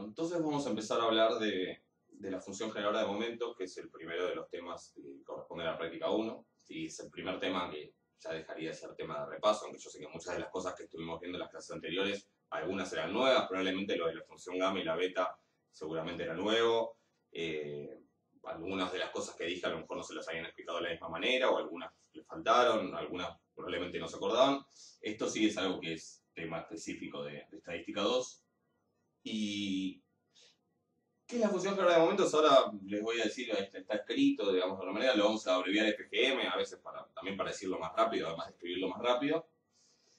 Entonces vamos a empezar a hablar de la función generadora de momentos, que es el primero de los temas que corresponde a la práctica 1. Y es el primer tema que ya dejaría de ser tema de repaso, aunque yo sé que muchas de las cosas que estuvimos viendo en las clases anteriores, algunas eran nuevas, probablemente lo de la función gamma y la beta seguramente era nuevo. Algunas de las cosas que dije a lo mejor no se las habían explicado de la misma manera, o algunas les faltaron, algunas probablemente no se acordaban. Esto sí es algo que es tema específico de estadística 2. Y ¿qué es la función generadora de momentos? Ahora les voy a decir, está escrito, digamos, de alguna manera, lo vamos a abreviar FGM, a veces también para decirlo más rápido, además de escribirlo más rápido.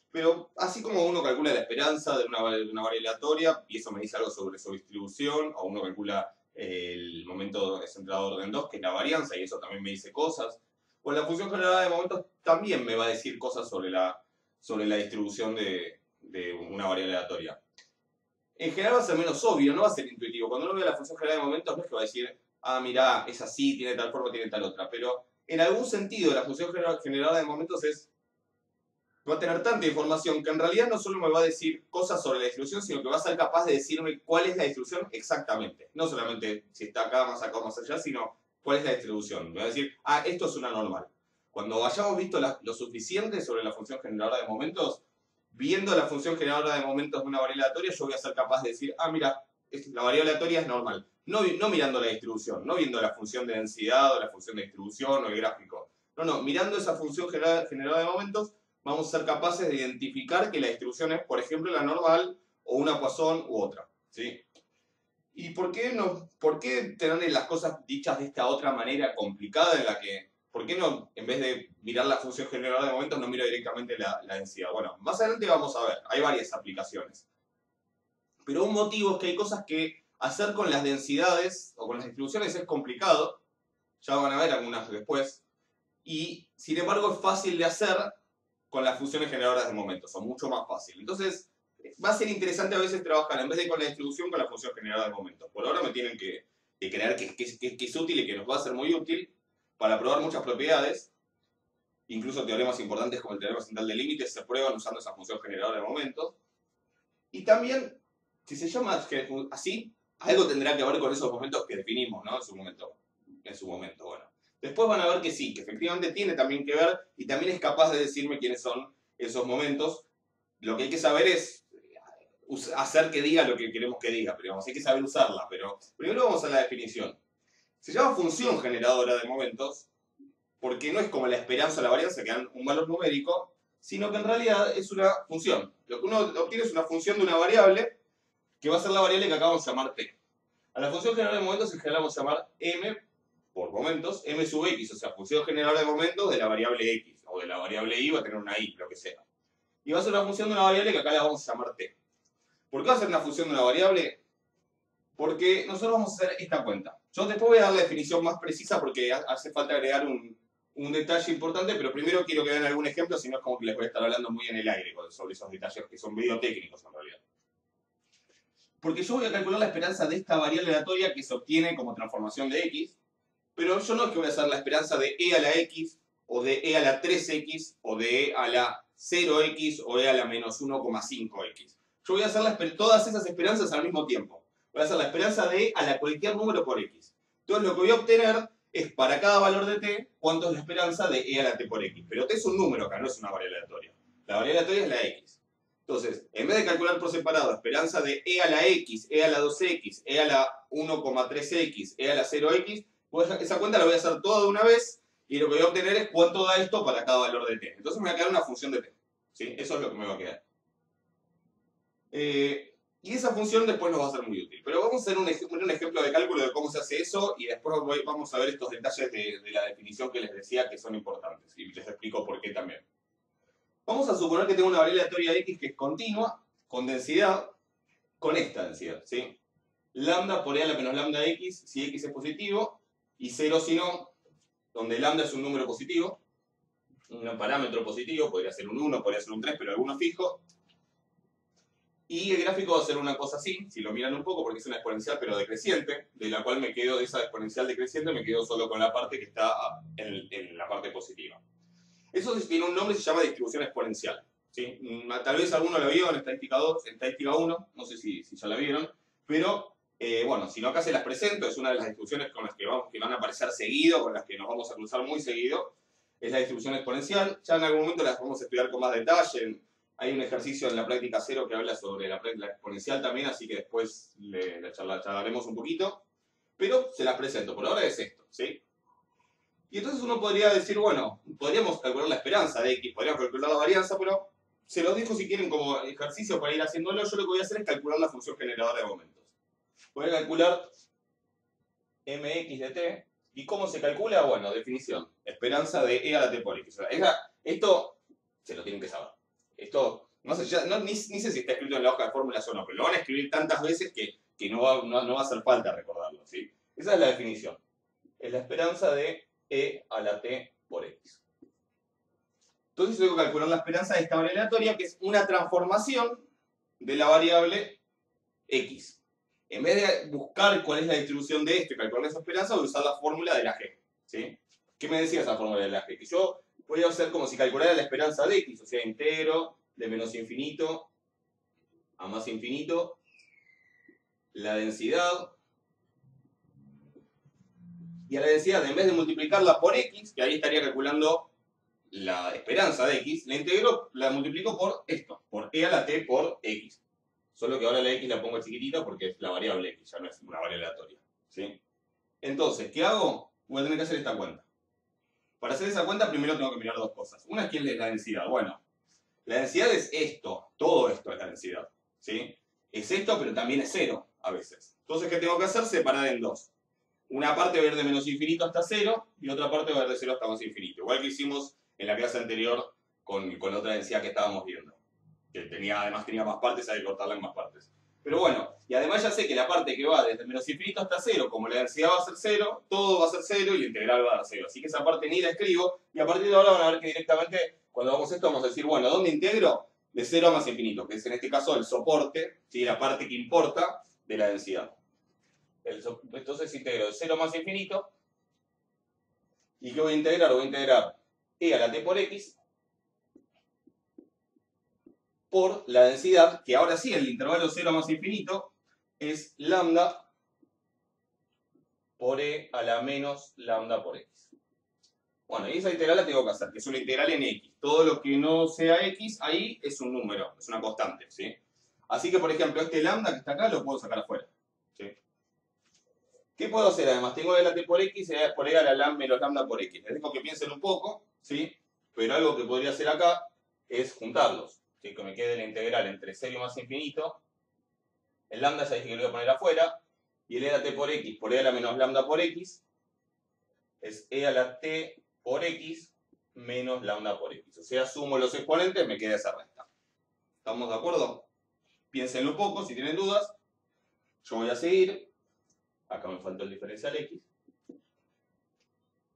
Pero así como uno calcula la esperanza de una variable aleatoria, y eso me dice algo sobre su distribución, o uno calcula el momento centrado de orden 2, que es la varianza, y eso también me dice cosas. Pues la función generada de momentos también me va a decir cosas sobre la distribución de una variable aleatoria. En general va a ser menos obvio, no va a ser intuitivo. Cuando uno ve la función generada de momentos no es que va a decir, ah, mirá, es así, tiene tal forma, tiene tal otra. Pero en algún sentido la función generada de momentos va a tener tanta información que en realidad no solo me va a decir cosas sobre la distribución, sino que va a ser capaz de decirme cuál es la distribución exactamente. No solamente si está acá, más acá o más allá, sino cuál es la distribución. Me va a decir, ah, esto es una normal. Cuando hayamos visto lo suficiente sobre la función generadora de momentos, viendo la función generadora de momentos de una variable aleatoria, yo voy a ser capaz de decir, ah, mira, la variable aleatoria es normal. No mirando la distribución, no viendo la función de densidad o la función de distribución o el gráfico. No, mirando esa función generadora de momentos, vamos a ser capaces de identificar que la distribución es, por ejemplo, la normal o una Poisson u otra. ¿Sí? ¿Y por qué tener las cosas dichas de esta otra manera complicada en la que, por qué no, en vez de mirar la función generadora de momentos, no miro directamente la densidad? Bueno, más adelante vamos a ver, hay varias aplicaciones. Pero un motivo es que hay cosas que hacer con las densidades o con las distribuciones es complicado, ya van a ver algunas después, y sin embargo es fácil de hacer con las funciones generadoras de momentos, o mucho más fácil. Entonces, va a ser interesante a veces trabajar, en vez de con la distribución, con la función generadora de momentos. Por ahora me tienen que creer que es útil y que nos va a ser muy útil para probar muchas propiedades. Incluso teoremas importantes como el teorema central de límites se prueban usando esa función generadora de momentos. Y también, si se llama así, algo tendrá que ver con esos momentos que definimos, ¿no? En su momento, bueno. Después van a ver que sí, que efectivamente tiene también que ver y también es capaz de decirme quiénes son esos momentos. Lo que hay que saber es hacer que diga lo que queremos que diga, pero digamos, hay que saber usarla. Pero primero vamos a la definición. Se llama función generadora de momentos porque no es como la esperanza o la varianza que dan un valor numérico, sino que en realidad es una función. Lo que uno obtiene es una función de una variable que va a ser la variable que acabamos de llamar t. A la función generadora de momentos en general vamos a llamar m por momentos, m sub x, o sea, función generadora de momentos de la variable x, o de la variable y va a tener una y, lo que sea. Y va a ser una función de una variable que acá la vamos a llamar t. ¿Por qué va a ser una función de una variable? Porque nosotros vamos a hacer esta cuenta. Yo después voy a dar la definición más precisa porque hace falta agregar un detalle importante, pero primero quiero que vean algún ejemplo, si no es como que les voy a estar hablando muy en el aire sobre esos detalles que son medio técnicos en realidad. Porque yo voy a calcular la esperanza de esta variable aleatoria que se obtiene como transformación de x, pero yo no es que voy a hacer la esperanza de e a la x, o de e a la 3x, o de e a la 0x, o e a la menos 1,5x. Yo voy a hacer todas esas esperanzas al mismo tiempo. Voy a hacer la esperanza de e a la cualquier número por x. Entonces lo que voy a obtener es para cada valor de t, cuánto es la esperanza de e a la t por x. Pero t es un número acá, no es una variable aleatoria. La variable aleatoria es la x. Entonces, en vez de calcular por separado esperanza de e a la x, e a la 2x, e a la 1,3x, e a la 0x, pues esa cuenta la voy a hacer toda de una vez y lo que voy a obtener es cuánto da esto para cada valor de t. Entonces me va a quedar una función de t. ¿Sí? Eso es lo que me va a quedar. Y esa función después nos va a ser muy útil. Pero vamos a hacer un ejemplo de cálculo de cómo se hace eso y después vamos a ver estos detalles de la definición que les decía que son importantes. Y les explico por qué también. Vamos a suponer que tengo una variable aleatoria x que es continua, con densidad, con esta densidad, ¿sí? Lambda por e a la menos lambda x, si x es positivo, y 0 si no, donde lambda es un número positivo, un parámetro positivo, podría ser un 1, podría ser un 3, pero alguno fijo. Y el gráfico va a ser una cosa así, si lo miran un poco, porque es una exponencial pero decreciente, de la cual me quedo, de esa exponencial decreciente, me quedo solo con la parte que está en la parte positiva. Eso tiene un nombre, se llama distribución exponencial. ¿Sí? Tal vez alguno lo vio en estadística 2, en estadística 1, no sé si ya la vieron, pero Bueno, si no acá se las presento, es una de las distribuciones con las que van a aparecer seguido, con las que nos vamos a cruzar muy seguido, es la distribución exponencial. Ya en algún momento las vamos a estudiar con más detalle. Hay un ejercicio en la práctica cero que habla sobre la exponencial también, así que después la charlaremos un poquito. Pero se las presento, por ahora es esto, ¿sí? Y entonces uno podría decir, bueno, podríamos calcular la esperanza de X, podríamos calcular la varianza, pero se los dejo si quieren como ejercicio para ir haciéndolo. Yo lo que voy a hacer es calcular la función generadora de momentos. Voy a calcular mx de t. ¿Y cómo se calcula? Bueno, definición. Esperanza de e a la t por x. O sea, esto se lo tienen que saber. Esto, no sé, ni sé si está escrito en la hoja de fórmulas o no, pero lo van a escribir tantas veces que no va a hacer falta recordarlo, ¿sí? Esa es la definición. Es la esperanza de e a la t por x. Entonces tengo que calcular la esperanza de esta variable aleatoria, que es una transformación de la variable x. En vez de buscar cuál es la distribución de esto y calcular esa esperanza, voy a usar la fórmula de la g. ¿Sí? ¿Qué me decía esa fórmula de la g? Que yo voy a hacer como si calculara la esperanza de x, o sea, integro de menos infinito a más infinito la densidad. Y a la densidad, en vez de multiplicarla por x, que ahí estaría calculando la esperanza de x, la multiplico por esto, por e a la t por x. Solo que ahora la x la pongo chiquitita porque es la variable x, ya no es una variable aleatoria. ¿Sí? Entonces, ¿qué hago? Voy a tener que hacer esta cuenta. Para hacer esa cuenta, primero tengo que mirar dos cosas. Una es quién es la densidad. Bueno, la densidad es esto, todo esto es la densidad. ¿Sí? Es esto, pero también es cero a veces. Entonces, ¿qué tengo que hacer? Separar en dos. Una parte va a ir de menos infinito hasta cero y otra parte va a ir de cero hasta más infinito. Igual que hicimos en la clase anterior con la otra densidad que estábamos viendo. Que además tenía más partes, hay que cortarla en más partes. Pero bueno, y además ya sé que la parte que va desde menos infinito hasta cero, como la densidad va a ser cero, todo va a ser cero y la integral va a dar cero. Así que esa parte ni la escribo, y a partir de ahora van a ver que directamente, cuando hagamos esto, vamos a decir, bueno, ¿dónde integro? De cero a más infinito, que es en este caso el soporte, ¿sí? La parte que importa de la densidad. Entonces integro de cero a más infinito, ¿y qué voy a integrar? Voy a integrar e a la t por x, por la densidad, que ahora sí, el intervalo 0 más infinito, es lambda por e a la menos lambda por x. Bueno, y esa integral la tengo que hacer, que es una integral en x. Todo lo que no sea x, ahí es un número, es una constante, ¿sí? Así que, por ejemplo, este lambda que está acá lo puedo sacar afuera, ¿sí? ¿Qué puedo hacer además? Tengo e a la t por x y por e a la menos lambda por x. Les dejo que piensen un poco, ¿sí? Pero algo que podría hacer acá es juntarlos. ¿Sí? Que me quede la integral entre 0 y más infinito. El lambda ya dije que lo voy a poner afuera. Y el e a la t por x por e a la menos lambda por x es e a la t por x menos lambda por x. O sea, sumo los exponentes, me queda esa resta. ¿Estamos de acuerdo? Piénsenlo un poco, si tienen dudas. Yo voy a seguir. Acá me faltó el diferencial x.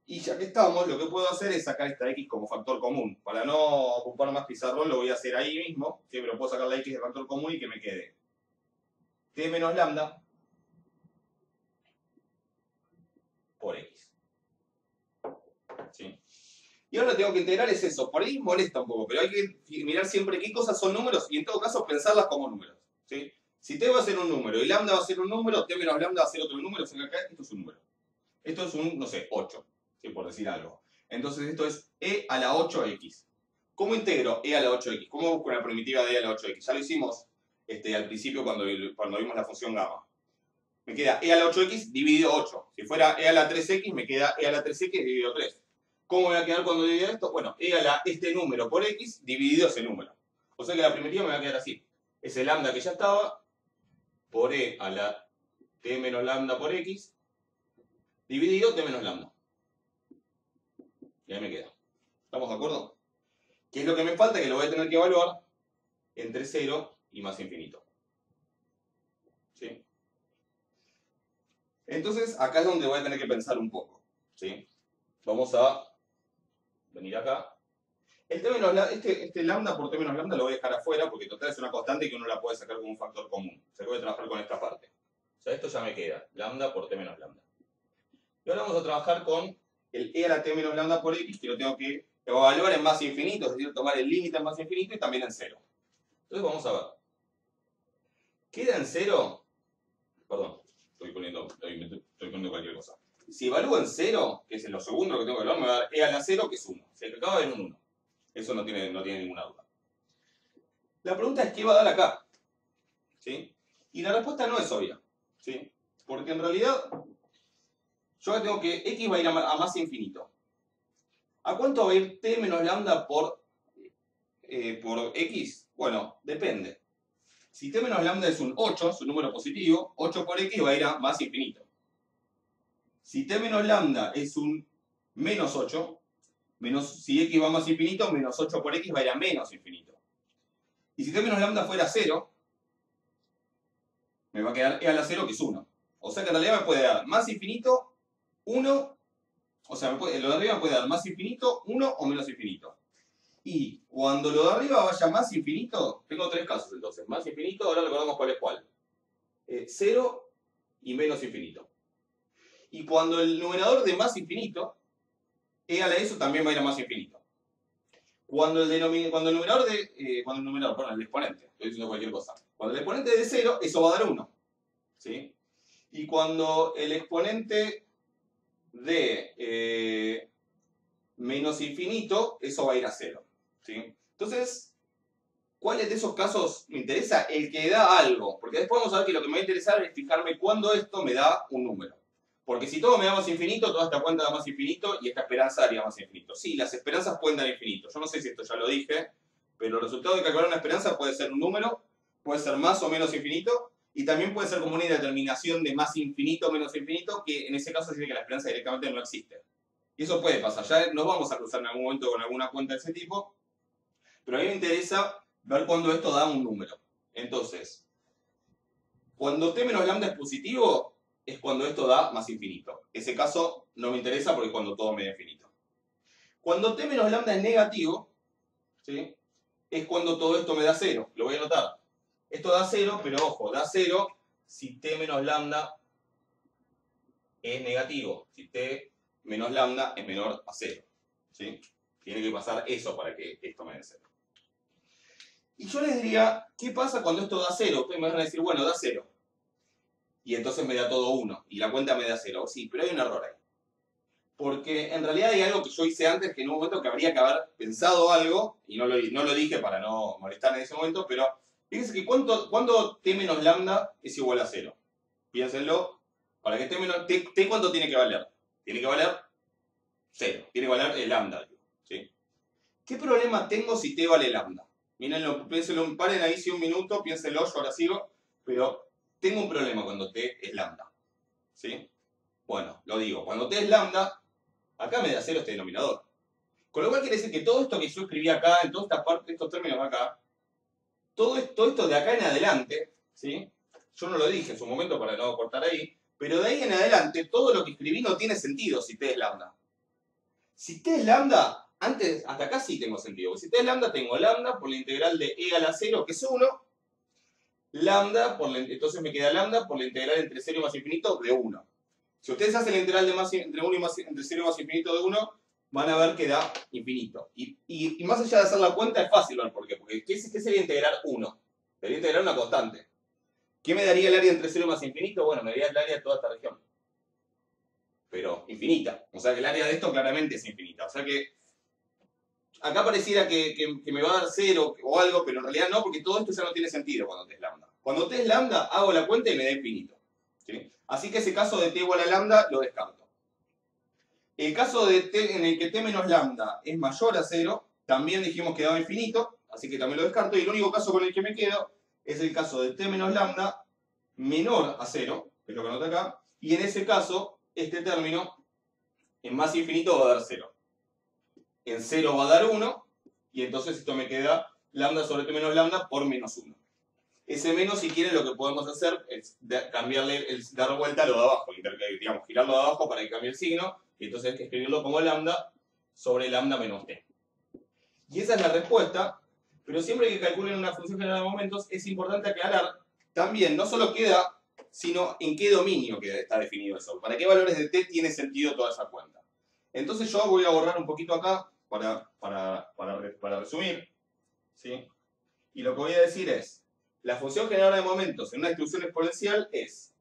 Y ya que estamos, lo que puedo hacer es sacar esta x como factor común. Para no ocupar más pizarrón, lo voy a hacer ahí mismo. Siempre puedo sacar la x de factor común y que me quede t menos lambda por x. ¿Sí? Y ahora lo que tengo que integrar es eso. Por ahí molesta un poco, pero hay que mirar siempre qué cosas son números y en todo caso pensarlas como números. ¿Sí? Si t va a ser un número y lambda va a ser un número, t menos lambda va a ser otro número, o sea que acá esto es un número. Esto es un, no sé, 8, ¿sí? Por decir algo. Entonces esto es e a la 8x. ¿Cómo integro e a la 8x? ¿Cómo busco la primitiva de e a la 8x? Ya lo hicimos al principio cuando vimos la función gamma. Me queda e a la 8x dividido 8. Si fuera e a la 3x, me queda e a la 3x dividido 3. ¿Cómo me va a quedar cuando divido esto? Bueno, e a la este número por x dividido ese número. O sea que la primitiva me va a quedar así. Ese lambda que ya estaba por e a la t menos lambda por x dividido t menos lambda. Y ahí me queda. ¿Estamos de acuerdo? ¿Qué es lo que me falta? Que lo voy a tener que evaluar entre 0 y más infinito. ¿Sí? Entonces, acá es donde voy a tener que pensar un poco. ¿Sí? Vamos a venir acá. El t menos este lambda por t menos lambda lo voy a dejar afuera porque total es una constante que uno la puede sacar como un factor común. O sea que voy a trabajar con esta parte. O sea, esto ya me queda. Lambda por t menos lambda. Y ahora vamos a trabajar con el e a la t menos lambda por x, que lo tengo que evaluar en más infinito, es decir, tomar el límite en más infinito y también en 0. Entonces vamos a ver. Queda en 0, perdón, estoy poniendo cualquier cosa. Si evalúo en 0, que es lo segundo que tengo que evaluar, me va a dar e a la 0, que es 1. O sea, que acá va a haber un 1. Eso no tiene ninguna duda. La pregunta es, ¿qué va a dar acá? ¿Sí? Y la respuesta no es obvia. ¿Sí? Porque en realidad, yo acá tengo que x va a ir a más infinito. ¿A cuánto va a ir t menos lambda por x? Bueno, depende. Si t menos lambda es un 8, es un número positivo, 8 por x va a ir a más infinito. Si t menos lambda es un menos 8, si x va a más infinito, menos 8 por x va a ir a menos infinito. Y si t menos lambda fuera 0, me va a quedar e a la 0, que es 1. O sea que en realidad me puede dar más infinito, 1, o sea, lo de arriba me puede dar más infinito, 1 o menos infinito. Y cuando lo de arriba vaya más infinito, tengo tres casos entonces. Más infinito, ahora recordamos cuál es cuál. 0 y menos infinito. Y cuando el numerador de más infinito, e a la eso también va a ir a más infinito. Cuando el exponente, estoy diciendo cualquier cosa. Cuando el exponente es de 0, eso va a dar 1. ¿Sí? Y cuando el exponente de menos infinito, eso va a ir a 0. ¿Sí? Entonces, ¿cuáles de esos casos me interesa? El que da algo. Porque después vamos a ver que lo que me va a interesar es fijarme cuándo esto me da un número. Porque si todo me da más infinito, toda esta cuenta da más infinito y esta esperanza daría más infinito. Sí, las esperanzas pueden dar infinito. Yo no sé si esto ya lo dije, pero el resultado de calcular una esperanza puede ser un número, puede ser más o menos infinito, y también puede ser como una indeterminación de más infinito o menos infinito, que en ese caso significa que la esperanza directamente no existe. Y eso puede pasar. Ya nos vamos a cruzar en algún momento con alguna cuenta de ese tipo, pero a mí me interesa ver cuándo esto da un número. Entonces, cuando t menos lambda es positivo, es cuando esto da más infinito. Ese caso no me interesa porque es cuando todo me da infinito. Cuando t menos lambda es negativo, ¿sí? Es cuando todo esto me da 0. Lo voy a anotar. Esto da 0, pero ojo, da 0 si t menos lambda es negativo. Si t menos lambda es menor a 0. ¿Sí? Tiene que pasar eso para que esto me dé 0. Y yo les diría, ¿qué pasa cuando esto da 0? Ustedes me van a decir, bueno, da 0. Y entonces me da todo 1. Y la cuenta me da 0. Sí, pero hay un error ahí. Porque en realidad hay algo que yo hice antes, que en un momento que habría que haber pensado algo, y no lo dije para no molestar en ese momento, pero fíjense que ¿cuándo t menos lambda es igual a 0? Piénsenlo. Para que t ¿cuánto tiene que valer? Tiene que valer 0. Tiene que valer el lambda. ¿Sí? ¿Qué problema tengo si t vale lambda? Mírenlo, piénsenlo, paren ahí si un minuto, piénsenlo, yo ahora sigo, pero tengo un problema cuando t es lambda. ¿Sí? Bueno, lo digo, cuando t es lambda, acá me da 0 este denominador. Con lo cual quiere decir que todo esto que yo escribí acá, en toda esta parte, estos términos acá, todo esto de acá en adelante, ¿sí? Yo no lo dije en su momento para no cortar ahí, pero de ahí en adelante todo lo que escribí no tiene sentido si t es lambda. Si t es lambda, antes, hasta acá sí tengo sentido. Si t es lambda, tengo lambda por la integral de e a la 0, que es 1, lambda, entonces me queda lambda por la integral entre 0 y más infinito de 1. Si ustedes hacen la integral entre 1 y entre 0 y más infinito de 1, van a ver que da infinito. Y más allá de hacer la cuenta, es fácil ver por qué. Porque ¿qué sería integrar 1? Sería integrar una constante. ¿Qué me daría el área entre 0 y más infinito? Bueno, me daría el área de toda esta región. Pero infinita. O sea que el área de esto claramente es infinita. O sea que acá pareciera que me va a dar 0 o algo, pero en realidad no, porque todo esto ya no tiene sentido cuando t es lambda. Cuando t es lambda, hago la cuenta y me da infinito. ¿Sí? Así que ese caso de t igual a lambda lo descarto. El caso de t en el que t menos lambda es mayor a 0, también dijimos que daba infinito, así que también lo descarto. Y el único caso con el que me quedo es el caso de t menos lambda menor a 0, que es lo que anoto acá, y en ese caso, este término en más infinito va a dar 0. En 0 va a dar 1, y entonces esto me queda lambda sobre t menos lambda por menos 1. Ese menos, si quieren, lo que podemos hacer es dar vuelta a lo de abajo, digamos, girarlo de abajo para que cambie el signo, y entonces hay que escribirlo como lambda sobre lambda menos t. Y esa es la respuesta, pero siempre que calculen una función general de momentos, es importante aclarar también, no solo queda, sino en qué dominio está definido eso, para qué valores de t tiene sentido toda esa cuenta. Entonces yo voy a borrar un poquito acá para resumir, ¿sí? Y lo que voy a decir es, la función generadora de momentos en una distribución exponencial es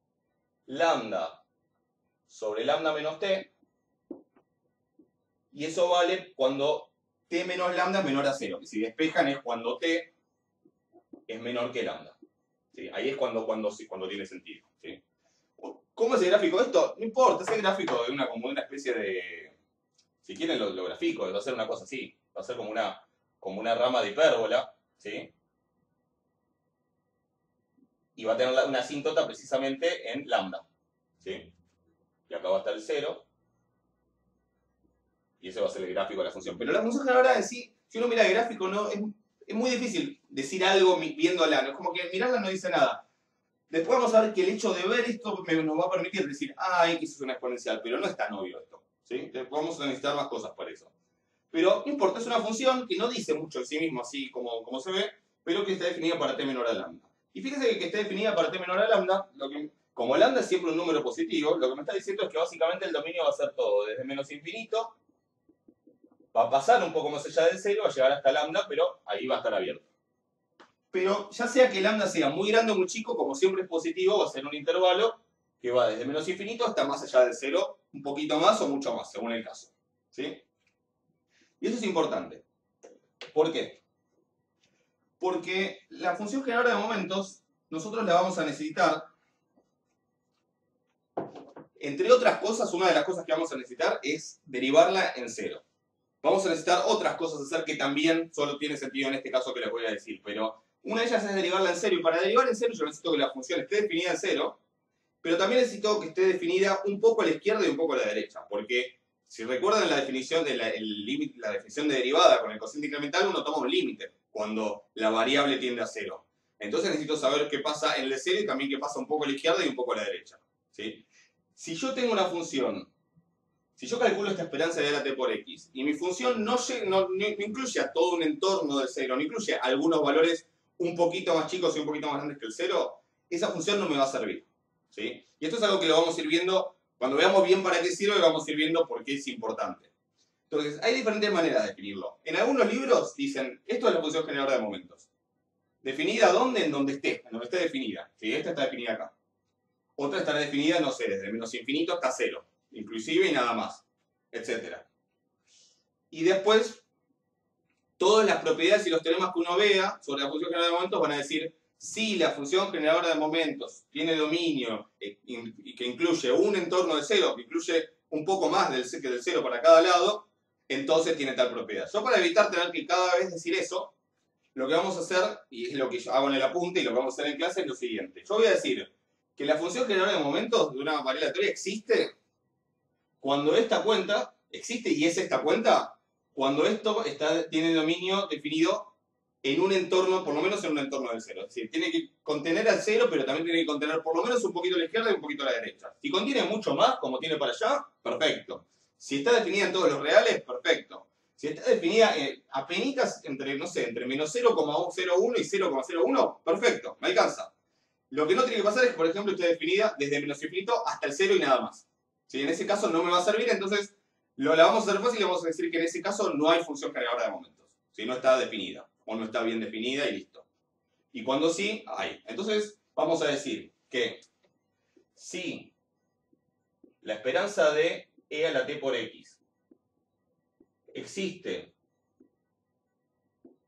lambda sobre lambda menos t, y eso vale cuando t menos lambda es menor a 0. Que si despejan es cuando t es menor que lambda. ¿Sí? Ahí es cuando tiene sentido. ¿Sí? ¿Cómo es el gráfico de esto? No importa, es el gráfico de como una especie de... Si quieren lo grafico, va a ser una cosa así. Va a ser como una rama de hipérbola, ¿sí? Y va a tener una asíntota precisamente en lambda, ¿sí? Y acá va a estar el 0. Y ese va a ser el gráfico de la función. Pero la función generadora en sí, si uno mira el gráfico, no, es muy difícil decir algo viéndola. ¿No? Es como que mirarla no dice nada. Después vamos a ver que el hecho de ver esto nos va a permitir decir, X es una exponencial, pero no es tan obvio esto. ¿Sí? Vamos a necesitar más cosas para eso. Pero no importa, es una función que no dice mucho en sí mismo, así como se ve, pero que está definida para t menor a lambda. Y fíjese que está definida para t menor a lambda, como lambda es siempre un número positivo, lo que me está diciendo es que básicamente el dominio va a ser todo, desde menos infinito, va a pasar un poco más allá del 0, va a llegar hasta lambda, pero ahí va a estar abierto. Pero ya sea que lambda sea muy grande o muy chico, como siempre es positivo, va a ser un intervalo que va desde menos infinito hasta más allá del 0, un poquito más o mucho más, según el caso. ¿Sí? Y eso es importante. ¿Por qué? Porque la función generadora de momentos, nosotros la vamos a necesitar, entre otras cosas, una de las cosas que vamos a necesitar es derivarla en 0. Vamos a necesitar otras cosas hacer que también solo tiene sentido en este caso que les voy a decir, pero una de ellas es derivarla en 0, y para derivar en 0 yo necesito que la función esté definida en 0, pero también necesito que esté definida un poco a la izquierda y un poco a la derecha, porque si recuerdan la definición de la definición de derivada con el cociente incremental, uno toma un límite cuando la variable tiende a 0. Entonces necesito saber qué pasa en el 0 y también qué pasa un poco a la izquierda y un poco a la derecha. ¿Sí? Si yo tengo una función, si yo calculo esta esperanza de t por x, y mi función no incluye a todo un entorno del 0, no incluye algunos valores un poquito más chicos y un poquito más grandes que el 0, esa función no me va a servir. ¿Sí? Y esto es algo que lo vamos a ir viendo, cuando veamos bien para qué sirve, vamos a ir viendo por qué es importante. Entonces, hay diferentes maneras de definirlo. En algunos libros dicen, esto es la función generadora de momentos. ¿Definida dónde? En donde esté definida. ¿Sí? Esta está definida acá. Otra estará definida, no sé, desde menos infinito hasta 0, inclusive y nada más, etc. Y después, todas las propiedades y los teoremas que uno vea sobre la función generadora de momentos van a decir, si la función generadora de momentos tiene dominio y que incluye un entorno de 0, que incluye un poco más que del 0 para cada lado, entonces tiene tal propiedad. Yo, para evitar tener que cada vez decir eso, lo que vamos a hacer, y es lo que yo hago en el apunte y lo que vamos a hacer en clase, es lo siguiente. Yo voy a decir que la función generadora de momentos de una manera aleatoria existe cuando esta cuenta existe, y es esta cuenta, cuando esto tiene dominio definido en un entorno, por lo menos en un entorno del 0. Es decir, tiene que contener al 0, pero también tiene que contener por lo menos un poquito a la izquierda y un poquito a la derecha. Si contiene mucho más, como tiene para allá, perfecto. Si está definida en todos los reales, perfecto. Si está definida apenitas entre, no sé, entre menos 0,01 y 0,01, perfecto, me alcanza. Lo que no tiene que pasar es que, por ejemplo, esté definida desde menos infinito hasta el 0 y nada más. Si en ese caso no me va a servir, entonces la vamos a hacer fácil y vamos a decir que en ese caso no hay función generadora de momentos. Si no está definida o no está bien definida y listo. Y cuando sí, hay. Entonces vamos a decir que si la esperanza de e a la t por x existe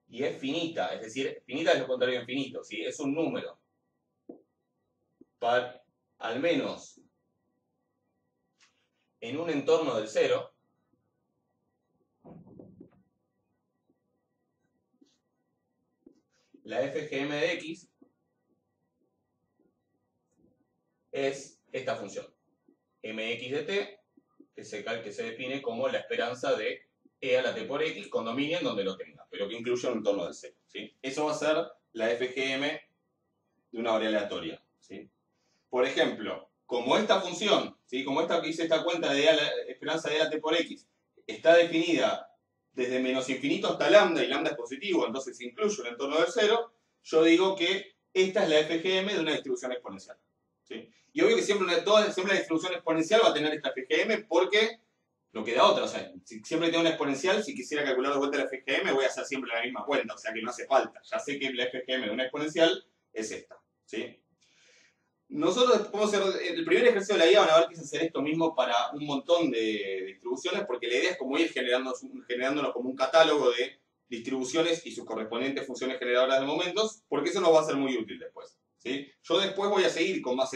y es finita, es decir, finita es lo contrario de infinito, ¿sí? Es un número, para, al menos en un entorno del 0, la FGM de x es esta función, mx de t, que se define como la esperanza de e a la t por x con dominio en donde lo tenga, pero que incluye un entorno del 0. ¿Sí? Eso va a ser la FGM de una variable aleatoria. ¿Sí? Por ejemplo, como esta función, ¿sí? Como esta que hice esta cuenta de esperanza de e a la t por x, está definida desde menos infinito hasta lambda, y lambda es positivo, entonces incluye un entorno del 0, yo digo que esta es la FGM de una distribución exponencial. ¿Sí? Y obvio que siempre la distribución exponencial va a tener esta FGM porque no queda otra. O sea, si siempre tengo una exponencial, si quisiera calcular de vuelta la FGM, voy a hacer siempre la misma cuenta. O sea que no hace falta. Ya sé que la FGM de una exponencial es esta. ¿Sí? nosotros podemos hacer, el primer ejercicio de la guía van a ver que es hacer esto mismo para un montón de distribuciones, porque la idea es como ir generándonos como un catálogo de distribuciones y sus correspondientes funciones generadoras de momentos, porque eso nos va a ser muy útil después, ¿sí? Yo después voy a seguir con más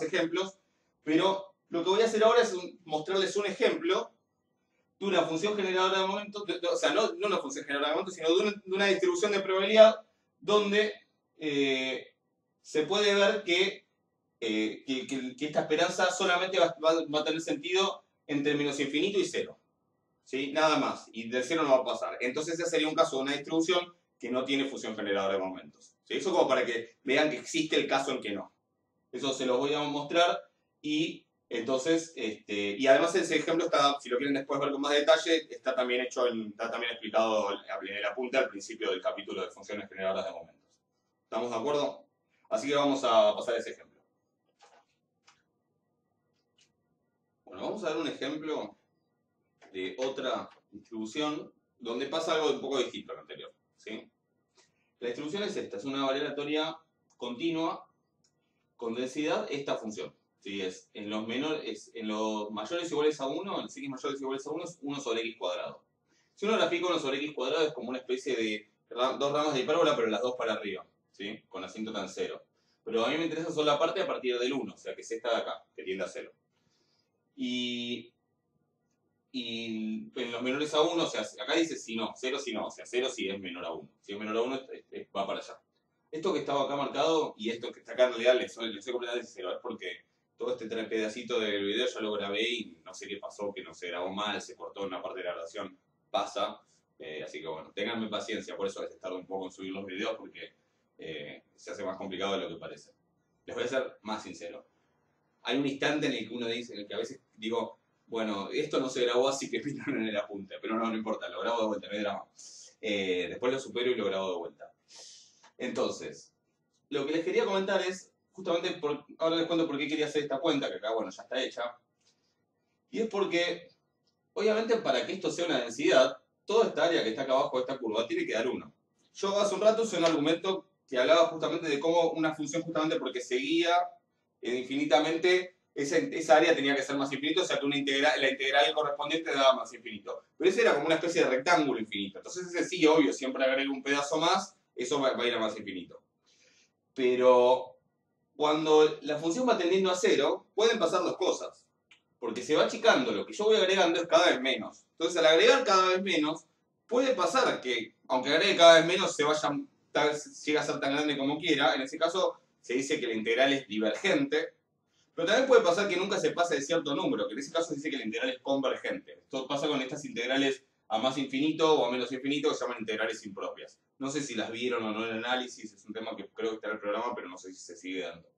ejemplos, pero lo que voy a hacer ahora es mostrarles un ejemplo de una función generadora de momentos, o sea, no una función generadora de momentos, sino de una distribución de probabilidad donde se puede ver que esta esperanza solamente va a tener sentido entre menos infinito y cero. ¿Sí? Nada más. Y del cero no va a pasar. Entonces ese sería un caso de una distribución que no tiene función generadora de momentos. ¿Sí? Eso como para que vean que existe el caso en que no. Eso se los voy a mostrar y entonces, y además ese ejemplo está, si lo quieren después ver con más detalle, está también explicado en el apunte al principio del capítulo de funciones generadoras de momentos. ¿Estamos de acuerdo? Así que vamos a pasar a ese ejemplo. Bueno, vamos a ver un ejemplo de otra distribución donde pasa algo un poco distinto al anterior, ¿sí? La distribución es esta, es una variatoria continua con densidad esta función. ¿Sí? Es en los mayores iguales a 1, en x mayores iguales a 1 es 1 sobre x cuadrado. Si uno grafica 1 sobre x cuadrado es como una especie de dos ramas de hipérbola, pero las dos para arriba, ¿sí? Con asíntota en 0. Pero a mí me interesa solo la parte a partir del 1, o sea que es esta de acá, que tiende a 0. Y en los menores a 1, o sea, acá dice si no, 0 si no, o sea, 0 si es menor a 1. Si es menor a 1, va para allá. Esto que estaba acá marcado y esto que está acá en realidad les soy completamente sincero, es porque todo este pedacito del video ya lo grabé y no sé qué pasó, que no se grabó mal, se cortó una parte de la grabación, pasa. Así que bueno, ténganme paciencia, por eso a veces tardo un poco en subir los videos porque se hace más complicado de lo que parece. Les voy a ser más sincero. Hay un instante en el que uno dice, en el que a veces digo, bueno, esto no se grabó así que pidan en el apunte, pero no importa, lo grabo de vuelta, no hay drama. Después lo supero y lo grabo de vuelta. Entonces, lo que les quería comentar es, justamente, ahora les cuento por qué quería hacer esta cuenta, que acá, bueno, ya está hecha. Y es porque, obviamente, para que esto sea una densidad, toda esta área que está acá abajo de esta curva tiene que dar 1. Yo hace un rato usé un argumento que hablaba justamente de cómo una función, justamente porque seguía infinitamente, esa área tenía que ser más infinito, o sea que la integral correspondiente daba más infinito. Pero ese era como una especie de rectángulo infinito. Entonces ese sí, obvio, siempre agrego un pedazo más, eso va a ir a más infinito. Pero cuando la función va tendiendo a 0, pueden pasar dos cosas. Porque se va achicando, lo que yo voy agregando es cada vez menos. Entonces al agregar cada vez menos, puede pasar que, aunque agregue cada vez menos, llega a ser tan grande como quiera. En ese caso se dice que la integral es divergente. Pero también puede pasar que nunca se pase de cierto número, que en ese caso se dice que la integral es convergente. Esto pasa con estas integrales a más infinito o a menos infinito que se llaman integrales impropias. No sé si las vieron o no en el análisis, es un tema que creo que está en el programa, pero no sé si se sigue dando.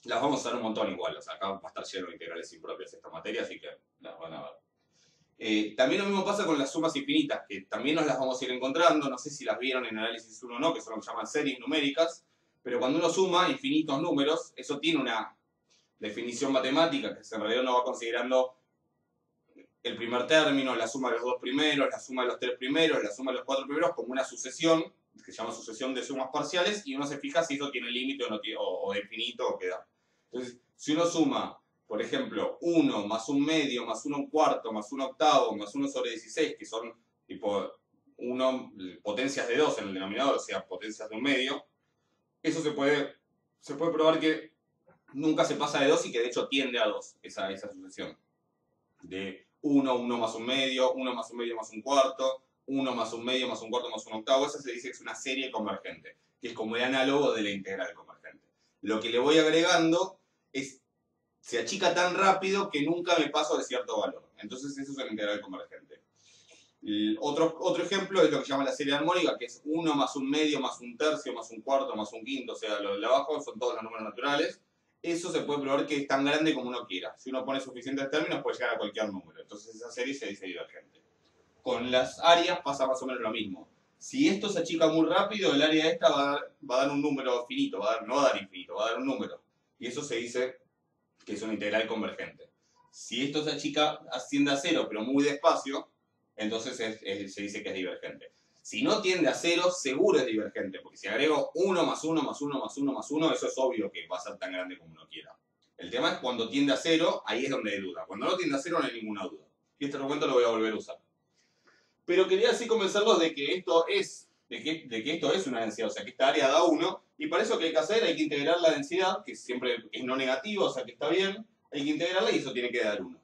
Las vamos a ver un montón igual, o sea, acá va a estar lleno de integrales impropias esta materia, así que las van a ver. También lo mismo pasa con las sumas infinitas, que también nos las vamos a ir encontrando, no sé si las vieron en análisis 1 o no, que son lo que llaman series numéricas, pero cuando uno suma infinitos números, eso tiene una definición matemática, que en realidad uno va considerando el primer término, la suma de los dos primeros, la suma de los tres primeros, la suma de los cuatro primeros, como una sucesión, que se llama sucesión de sumas parciales, y uno se fija si eso tiene límite o, no tiene, o de infinito o qué da. Entonces, si uno suma, por ejemplo, 1 más 1 medio, más 1 cuarto, más 1 octavo, más 1 sobre 16, que son tipo potencias de 2 en el denominador, o sea, potencias de 1 medio, eso se puede probar que nunca se pasa de 2 y que de hecho tiende a 2 esa sucesión. De 1, 1 más 1 medio, 1 más 1 medio más 1 cuarto, 1 más 1 medio más 1 cuarto más 1 octavo, esa se dice que es una serie convergente, que es como el análogo de la integral convergente. Lo que le voy agregando se achica tan rápido que nunca me paso de cierto valor. Entonces eso es una integral convergente. Otro ejemplo es lo que se llama la serie armónica, que es 1 más 1 medio más 1 tercio más 1 cuarto más 1 quinto, o sea, lo de abajo son todos los números naturales. Eso se puede probar que es tan grande como uno quiera. Si uno pone suficientes términos puede llegar a cualquier número. Entonces esa serie se dice divergente. Con las áreas pasa más o menos lo mismo. Si esto se achica muy rápido, el área esta va a dar un número finito, no va a dar infinito, va a dar un número. Y eso se dice que es una integral convergente. Si esto se achica, asciende a 0, pero muy despacio, entonces se dice que es divergente. Si no tiende a 0, seguro es divergente, porque si agrego 1 más 1 más 1 más 1 más 1, eso es obvio que va a ser tan grande como uno quiera. El tema es cuando tiende a 0, ahí es donde hay duda. Cuando no tiende a 0 no hay ninguna duda. Y este argumento lo voy a volver a usar. Pero quería así convencerlos de que esto es, de que esto es una densidad, o sea que esta área da 1, y para eso que hay que hacer, hay que integrar la densidad, que siempre es no negativa, o sea que está bien, hay que integrarla y eso tiene que dar 1.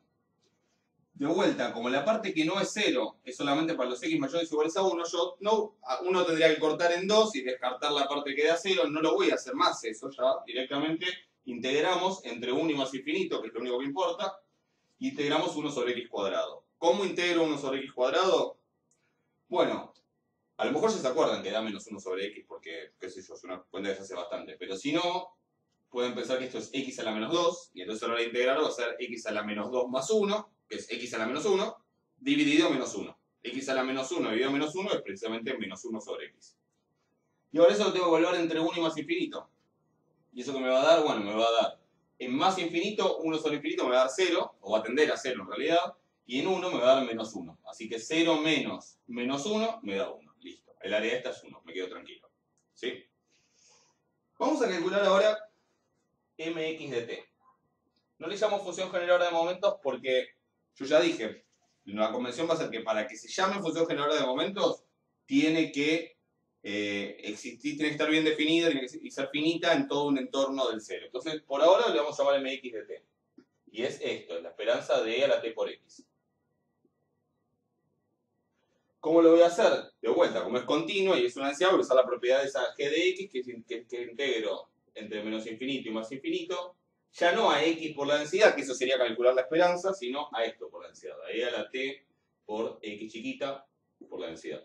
De vuelta, como la parte que no es 0 es solamente para los x mayores o iguales a 1, uno tendría que cortar en 2 y descartar la parte que da 0, no lo voy a hacer más eso, ya directamente integramos entre 1 y más infinito, que es lo único que importa, y integramos 1 sobre x cuadrado. ¿Cómo integro 1 sobre x cuadrado? Bueno, a lo mejor ya se acuerdan que da menos 1 sobre x, porque, qué sé yo, es una cuenta que se hace bastante, pero si no, pueden pensar que esto es x a la menos 2, y entonces a la hora de integrar va a ser x a la menos 2 más 1, que es x a la menos 1, dividido menos 1. X a la menos 1 dividido menos 1 es precisamente menos 1 sobre x. Y ahora eso lo tengo que evaluar entre 1 y más infinito. ¿Y eso que me va a dar? Bueno, me va a dar en más infinito, 1 sobre infinito me va a dar 0, o va a tender a 0 en realidad, y en 1 me va a dar menos 1. Así que 0 menos menos 1 me da 1. Listo. El área esta es 1, me quedo tranquilo. ¿Sí? Vamos a calcular ahora mx de t. No le llamo función generadora de momentos porque yo ya dije, la convención va a ser que para que se llame función generadora de momentos tiene que existir, tiene que estar bien definida y ser finita en todo un entorno del cero. Entonces, por ahora le vamos a llamar mx de t. Y es esto, es la esperanza de e a la t por x. ¿Cómo lo voy a hacer? De vuelta, como es continuo y es una densidad, voy a usar la propiedad de esa g de x que integro entre menos infinito y más infinito. Ya no a x por la densidad, que eso sería calcular la esperanza, sino a esto por la densidad. A e a la t por x chiquita por la densidad.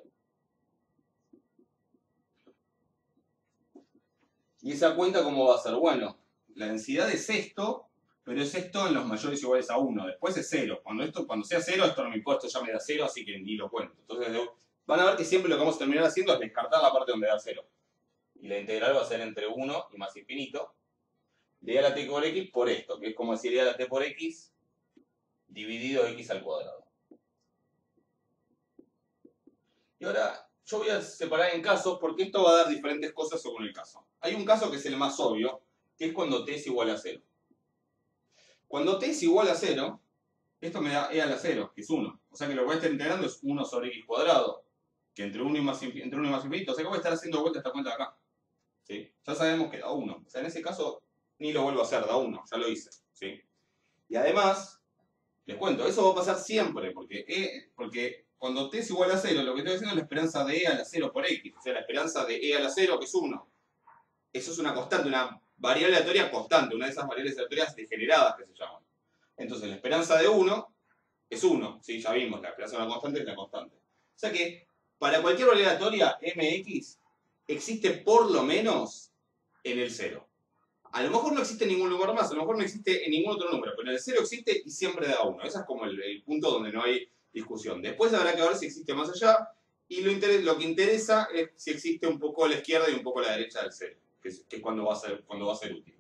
¿Y esa cuenta cómo va a ser? Bueno, la densidad es esto, pero es esto en los mayores o iguales a 1. Después es 0. Cuando sea 0, esto no me importa, ya me da 0, así que ni lo cuento. Entonces van a ver que siempre lo que vamos a terminar haciendo es descartar la parte donde da 0. Y la integral va a ser entre 1 y más infinito de a la t por x por esto, que es como decir a la t por x dividido x al cuadrado. Y ahora yo voy a separar en casos porque esto va a dar diferentes cosas según el caso. Hay un caso que es el más obvio, que es cuando t es igual a 0. Cuando t es igual a 0, esto me da e a la 0, que es 1. O sea que lo que voy a estar integrando es 1 sobre x cuadrado, que entre 1 y más infinito. O sea que voy a estar haciendo de vuelta esta cuenta de acá. ¿Sí? Ya sabemos que da 1. O sea, en ese caso ni lo vuelvo a hacer, da 1. Ya lo hice. ¿Sí? Y además, les cuento, eso va a pasar siempre, porque cuando t es igual a 0, lo que estoy haciendo es la esperanza de e a la 0 por x. O sea, la esperanza de e a la 0, que es 1. Eso es una constante, una variable aleatoria constante, una de esas variables aleatorias degeneradas que se llaman. Entonces, la esperanza de 1 es 1. ¿Sí? Ya vimos, la esperanza de una constante es la constante. O sea que, para cualquier variable aleatoria, mx existe por lo menos en el 0. A lo mejor no existe en ningún lugar más, a lo mejor no existe en ningún otro número, pero en el 0 existe y siempre da 1. Ese es como el punto donde no hay discusión. Después habrá que ver si existe más allá, y lo que interesa es si existe un poco a la izquierda y un poco a la derecha del 0, que es cuando va a ser útil.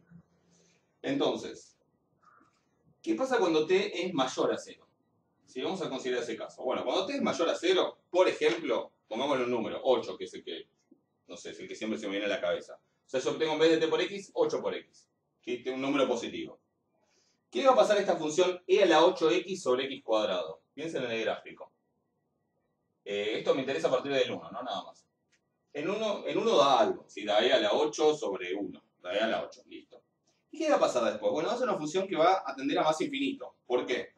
Entonces, ¿qué pasa cuando t es mayor a 0? Si vamos a considerar ese caso. Bueno, cuando t es mayor a 0, por ejemplo, pongámosle un número, 8, que es el que, no sé, es el que siempre se me viene a la cabeza. O sea, yo obtengo en vez de t por x, 8 por x, que es un número positivo. ¿Qué va a pasar a esta función e a la 8x sobre x cuadrado? Piensen en el gráfico. Esto me interesa a partir del 1, ¿no? Nada más. En 1 da algo, si da e a la 8 sobre 1, da e a la 8, listo. ¿Y qué va a pasar después? Bueno, va a ser una función que va a tender a más infinito. ¿Por qué?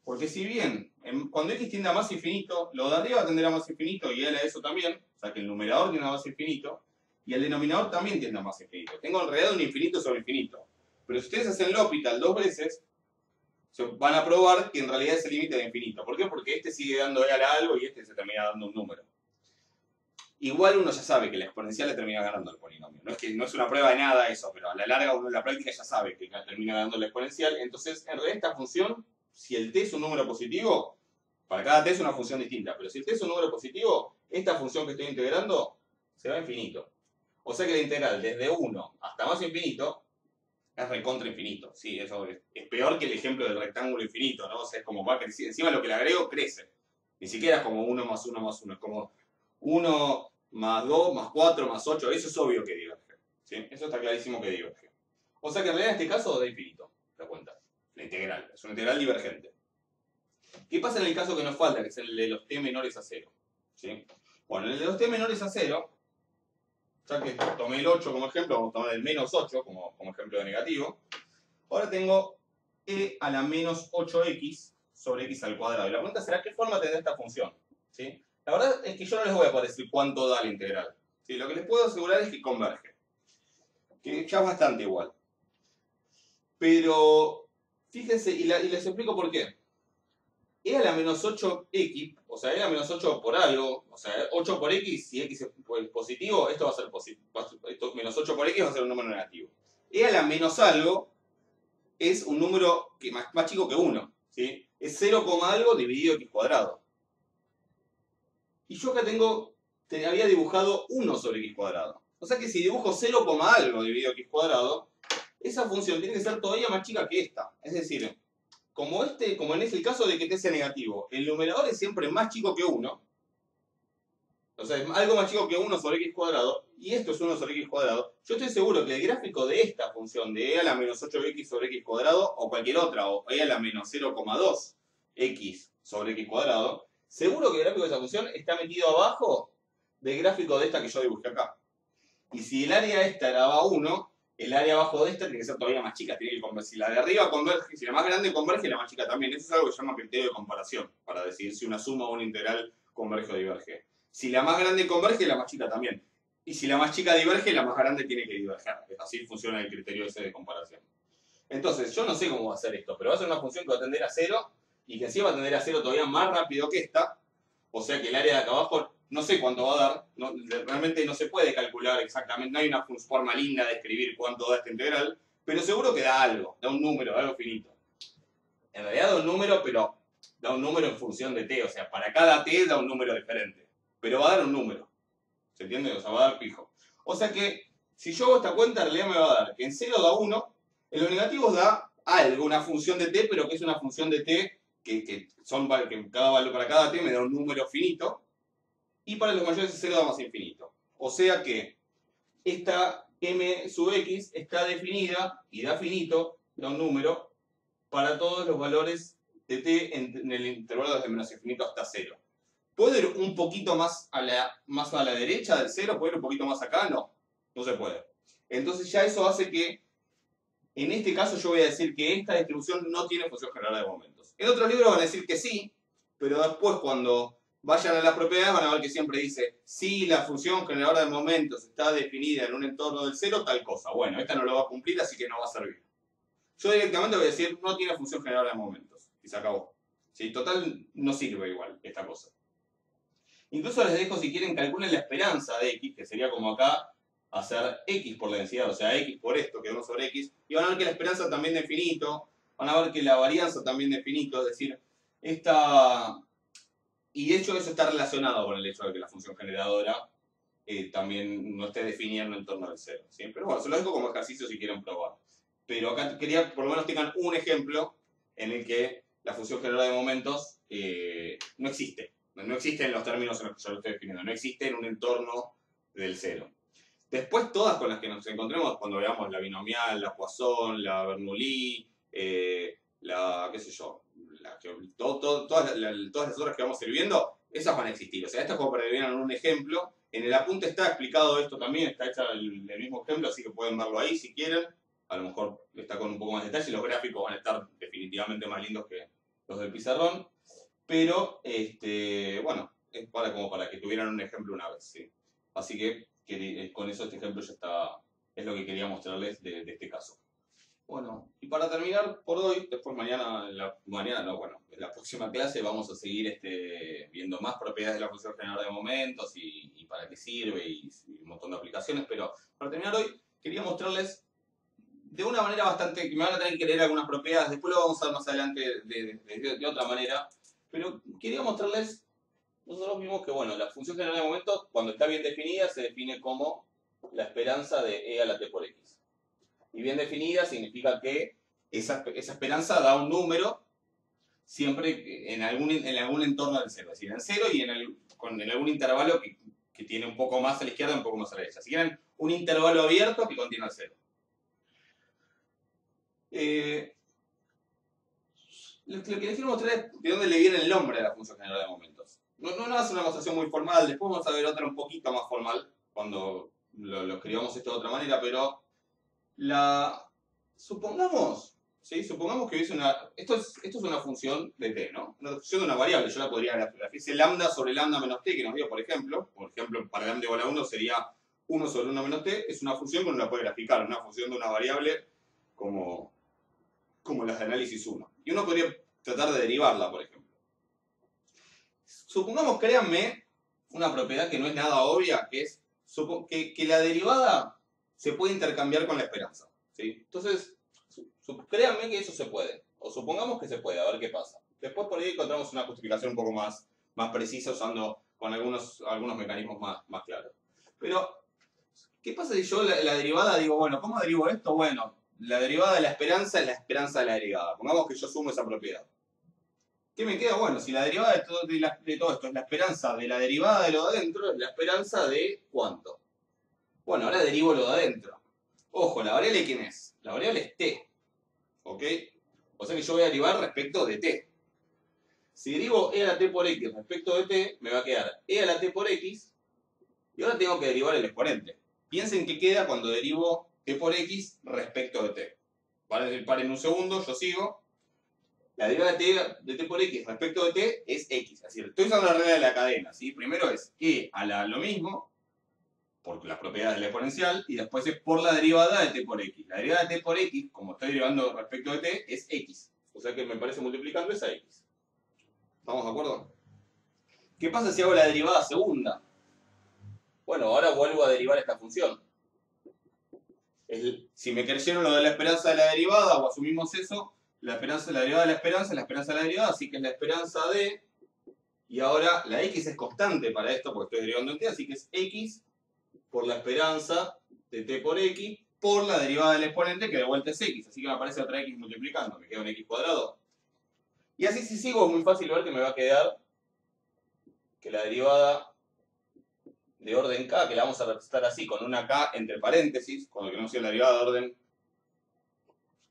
Porque si bien cuando x tiende a más infinito, lo de arriba va a tender a más infinito y e a la eso también, o sea que el numerador tiende a más infinito, y el denominador también tiende a más infinito. Tengo en realidad un infinito sobre infinito. Pero si ustedes hacen L'Hopital 2 veces, van a probar que en realidad es el límite de infinito. ¿Por qué? Porque este sigue dando e a la algo y este se termina dando un número. Igual uno ya sabe que la exponencial le termina ganando al polinomio. No es una prueba de nada eso, pero a la larga uno en la práctica ya sabe que termina ganando la exponencial. Entonces, en realidad esta función, si el t es un número positivo, para cada t es una función distinta, pero si el t es un número positivo, esta función que estoy integrando se va a infinito. O sea que la integral desde 1 hasta más infinito es recontra infinito. Sí, eso es peor que el ejemplo del rectángulo infinito, ¿no? O sea, es como va creciendo. Encima lo que le agrego crece. Ni siquiera es como 1 más 1 más 1. Es como 1 más 2 más 4 más 8, eso es obvio que diverge. ¿Sí? Eso está clarísimo que diverge. O sea que en realidad en este caso da infinito, te das cuenta. La integral, es una integral divergente. ¿Qué pasa en el caso que nos falta, que es el de los t menores a 0? ¿Sí? Bueno, en el de los t menores a 0, ya que tomé el 8 como ejemplo, vamos a tomar el menos 8 como ejemplo de negativo. Ahora tengo e a la menos 8x sobre x al cuadrado. Y la pregunta será, ¿qué forma tendrá esta función? ¿Sí? La verdad es que yo no les voy a poder decir cuánto da la integral. ¿Sí? Lo que les puedo asegurar es que converge. Que ya es bastante igual. Pero, fíjense, y les explico por qué. E a la menos 8x, o sea, e a la menos 8 por algo, o sea, 8 por x, si x es positivo, esto va a ser positivo. Menos 8 por x va a ser un número negativo. E a la menos algo es un número que más chico que 1. ¿Sí? Es 0, algo dividido x cuadrado. Y yo acá había dibujado 1 sobre x cuadrado. O sea que si dibujo 0, algo dividido x cuadrado, esa función tiene que ser todavía más chica que esta. Es decir, como en el caso de que t sea negativo, el numerador es siempre más chico que 1. O sea, es algo más chico que 1 sobre x cuadrado, y esto es 1 sobre x cuadrado. Yo estoy seguro que el gráfico de esta función, de e a la menos 8x sobre x cuadrado, o cualquier otra, o e a la menos 0,2 x sobre x cuadrado, seguro que el gráfico de esa función está metido abajo del gráfico de esta que yo dibujé acá. Y si el área esta era 1, el área abajo de esta tiene que ser todavía más chica. Tiene que converger. Si la de arriba converge, si la más grande converge, la más chica también. Eso es algo que se llama criterio de comparación, para decidir si una suma o una integral converge o diverge. Si la más grande converge, la más chica también. Y si la más chica diverge, la más grande tiene que diverger. Así funciona el criterio ese de comparación. Entonces, yo no sé cómo va a ser esto, pero va a ser una función que va a tender a 0 y que encima va a tender a 0 todavía más rápido que esta. O sea que el área de acá abajo no sé cuánto va a dar, realmente no se puede calcular exactamente, no hay una forma linda de escribir cuánto da esta integral, pero seguro que da algo, da un número, algo finito. En realidad da un número, pero da un número en función de t, o sea, para cada t da un número diferente, pero va a dar un número, ¿se entiende? O sea, va a dar pijo. O sea que, si yo hago esta cuenta, en realidad me va a dar que en 0 da 1, en los negativos da algo, una función de t, pero que es una función de t que para cada t me da un número finito, y para los mayores de 0 da más infinito. O sea que esta m sub x está definida y da finito, da un número, para todos los valores de t en el intervalo desde menos infinito hasta 0. ¿Puedo ir un poquito más a la derecha del 0? ¿Puedo ir un poquito más acá? No, no se puede. Entonces ya eso hace que, en este caso yo voy a decir que esta distribución no tiene función generadora de momentos. En otros libros van a decir que sí, pero después cuando vayan a las propiedades van a ver que siempre dice si la función generadora de momentos está definida en un entorno del 0, tal cosa. Bueno, esta no lo va a cumplir, así que no va a servir. Yo directamente voy a decir no tiene función generadora de momentos. Y se acabó. ¿Sí? Total, no sirve igual esta cosa. Incluso les dejo, si quieren, calculen la esperanza de x, que sería como acá hacer x por la densidad, o sea, x por esto, que 1 sobre x, y van a ver que la esperanza también de finito, van a ver que la varianza también de finito, es decir, y de hecho eso está relacionado con el hecho de que la función generadora también no esté definiendo en torno del 0. ¿Sí? Pero bueno, se lo dejo como ejercicio si quieren probar. Pero acá quería por lo menos tengan un ejemplo en el que la función generadora de momentos no existe. No existe en los términos en los que yo lo estoy definiendo. No existe en un entorno del 0. Después todas con las que nos encontremos cuando veamos la binomial, la Poisson, la Bernoulli, la, qué sé yo, todas las otras que vamos a ir viendo, esas van a existir. O sea, esto es como para que vean un ejemplo. En el apunte está explicado esto también, está hecho el mismo ejemplo, así que pueden verlo ahí si quieren. A lo mejor está con un poco más de detalle, los gráficos van a estar definitivamente más lindos que los del pizarrón. Pero, bueno, es como para que tuvieran un ejemplo una vez, ¿sí? Así que con eso este ejemplo ya está, es lo que quería mostrarles de este caso. Bueno, y para terminar por hoy, después en la próxima clase vamos a seguir viendo más propiedades de la función generadora de momentos y para qué sirve y un montón de aplicaciones, pero para terminar hoy quería mostrarles de una manera bastante, que me van a tener que leer algunas propiedades, después lo vamos a ver más adelante de otra manera, pero quería mostrarles, nosotros vimos que bueno, la función general de momentos, cuando está bien definida, se define como la esperanza de e a la t por x. Y bien definida significa que esa esperanza da un número siempre en algún entorno del 0, es decir, en 0 y en algún intervalo que que tiene un poco más a la izquierda y un poco más a la derecha. Si quieren, un intervalo abierto que contiene el 0. Lo que les quiero mostrar es de dónde le viene el nombre a la función generadora de momentos. No es una demostración muy formal, después vamos a ver otra un poquito más formal cuando lo escribamos esto de otra manera, pero supongamos que hubiese esto es una función de t, ¿no? Una función de una variable, yo la podría graficar. Ese lambda sobre lambda menos t que nos dio, por ejemplo, para lambda igual a 1 sería 1 sobre 1 menos t, es una función que uno la puede graficar, una función de una variable como las de análisis 1. Y uno podría tratar de derivarla, por ejemplo. Supongamos, créanme, una propiedad que no es nada obvia, que es que la derivada se puede intercambiar con la esperanza, ¿sí? Entonces, créanme que eso se puede. O supongamos que se puede, a ver qué pasa. Después por ahí encontramos una justificación un poco más precisa usando con algunos mecanismos más claros. Pero, ¿qué pasa si yo la derivada digo, bueno, ¿cómo derivo esto? Bueno, la derivada de la esperanza es la esperanza de la derivada. Pongamos que yo sumo esa propiedad. ¿Qué me queda? Bueno, si la derivada de todo esto es la esperanza de la derivada de lo de adentro, es la esperanza de ¿cuánto? Bueno, ahora derivo lo de adentro. Ojo, ¿la variable quién es? La variable es t. ¿Ok? O sea que yo voy a derivar respecto de t. Si derivo e a la t por x respecto de t, me va a quedar e a la t por x. Y ahora tengo que derivar el exponente. Piensen qué queda cuando derivo t por x respecto de t. Paren un segundo, yo sigo. La derivada de t por x respecto de t es x. Es decir, estoy usando la regla de la cadena, ¿sí? Primero es e a lo mismo, por las propiedades de la exponencial, y después es por la derivada de t por x. La derivada de t por x, como estoy derivando respecto de t, es x. O sea que me parece multiplicando es a x. ¿Estamos de acuerdo? ¿Qué pasa si hago la derivada segunda? Bueno, ahora vuelvo a derivar esta función. Si me creyeron lo de la esperanza de la derivada, o asumimos eso, la derivada de la esperanza es la esperanza de la derivada, así que es la esperanza de... Y ahora la x es constante para esto, porque estoy derivando en t, así que es x por la esperanza de t por x por la derivada del exponente, que de vuelta es x. Así que me aparece otra x multiplicando, me queda un x cuadrado. Y así si sigo, es muy fácil ver que me va a quedar que la derivada de orden k, que la vamos a representar así, con una k entre paréntesis, cuando queremos decir la derivada de orden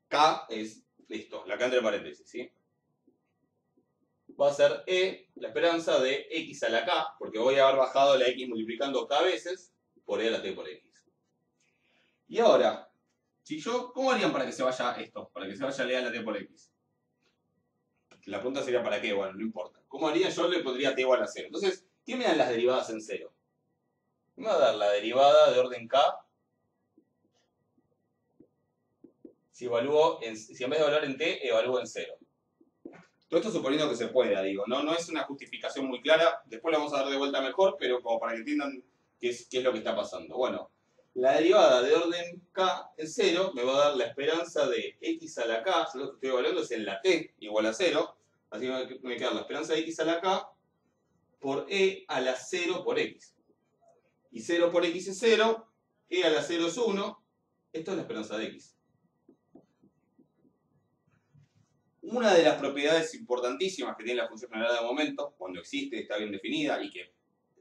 k es, listo, la k entre paréntesis, ¿sí? Va a ser e, la esperanza de x a la k, porque voy a haber bajado la x multiplicando k veces, por e a la t por x. Y ahora, ¿cómo harían para que se vaya esto? Para que se vaya e a la t por x. La pregunta sería ¿para qué? Bueno, no importa. ¿Cómo haría? Yo le pondría t igual a 0. Entonces, ¿qué me dan las derivadas en 0? Me va a dar la derivada de orden k si en vez de evaluar en t, evalúo en 0. Todo esto suponiendo que se pueda, digo. No es una justificación muy clara. Después la vamos a dar de vuelta mejor, pero como para que entiendan qué es lo que está pasando. Bueno, la derivada de orden k en 0 me va a dar la esperanza de x a la k. Yo lo que estoy evaluando es en la t igual a 0. Así que me queda la esperanza de x a la k por e a la 0 por x. Y 0 por x es 0, e a la 0 es 1. Esto es la esperanza de x. Una de las propiedades importantísimas que tiene la función generada de momentos, cuando existe, está bien definida, y que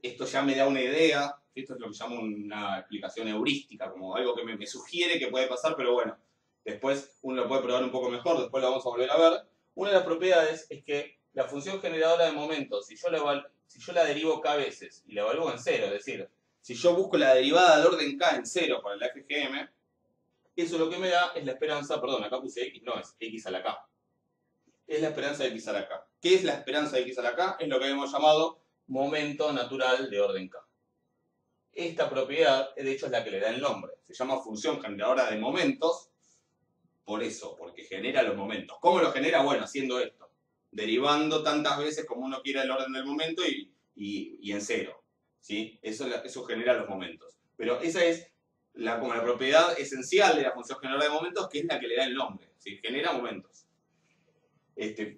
esto ya me da una idea, esto es lo que llamo una explicación heurística, como algo que me sugiere que puede pasar, pero bueno, después uno lo puede probar un poco mejor, después lo vamos a volver a ver. Una de las propiedades es que la función generadora de momentos, si yo la derivo k veces y la evalúo en 0, es decir, si yo busco la derivada de orden k en 0 para la FGM, eso lo que me da es la esperanza, perdón, acá puse x, no, es x a la k. Es la esperanza de x a la k. ¿Qué es la esperanza de x a la k? Es lo que hemos llamado momento natural de orden k. Esta propiedad, de hecho, es la que le da el nombre. Se llama función generadora de momentos, por eso, porque genera los momentos. ¿Cómo lo genera? Bueno, haciendo esto. Derivando tantas veces como uno quiera el orden del momento y en 0. ¿Sí? Eso genera los momentos. Pero esa es como la propiedad esencial de la función generadora de momentos, que es la que le da el nombre. ¿Sí? Genera momentos.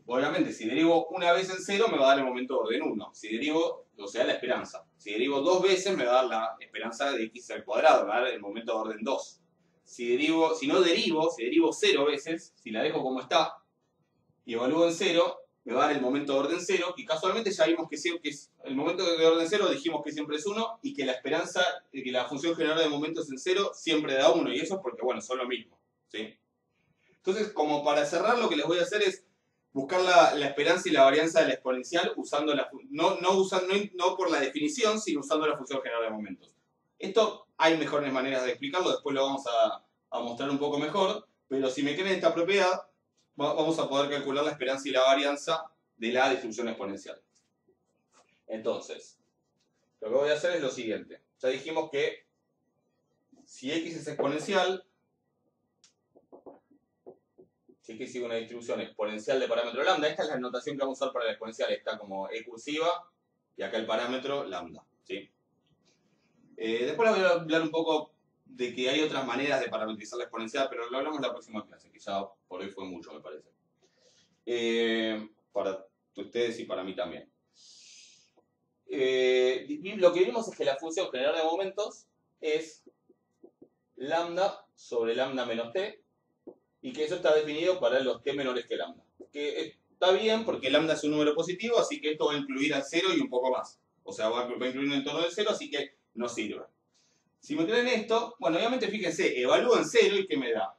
Obviamente, si derivo una vez en 0, me va a dar el momento de orden 1. Si derivo, o sea, la esperanza. Si derivo 2 veces, me va a dar la esperanza de x al cuadrado, me va a dar el momento de orden 2. Si derivo 0 veces, si la dejo como está y evalúo en 0, me va a dar el momento de orden 0, y casualmente ya vimos que es el momento de orden 0 dijimos que siempre es 1, y que la esperanza de que la función generadora de momentos en 0 siempre da 1, y eso es porque, bueno, son lo mismo, ¿sí? Entonces, como para cerrar, lo que les voy a hacer es buscar la esperanza y la varianza de la exponencial usando no por la definición, sino usando la función generadora de momentos. Esto hay mejores maneras de explicarlo, después lo vamos a mostrar un poco mejor, pero si me creen esta propiedad, vamos a poder calcular la esperanza y la varianza de la distribución exponencial. Entonces, lo que voy a hacer es lo siguiente. Ya dijimos que si x es exponencial, si x sigue una distribución exponencial de parámetro lambda, esta es la notación que vamos a usar para la exponencial, está como e cursiva y acá el parámetro lambda, ¿sí? Después les voy a hablar un poco de que hay otras maneras de parametrizar la exponencial, pero lo hablamos en la próxima clase, que ya por hoy fue mucho, me parece. Para ustedes y para mí también. Lo que vimos es que la función generadora de momentos es lambda sobre lambda menos t, y que eso está definido para los t menores que lambda. Que está bien porque lambda es un número positivo, así que esto va a incluir al 0 y un poco más. O sea, va a incluir un entorno del 0, así que no sirve. Si me creen esto, bueno, obviamente fíjense, evalúen 0 y ¿qué me da?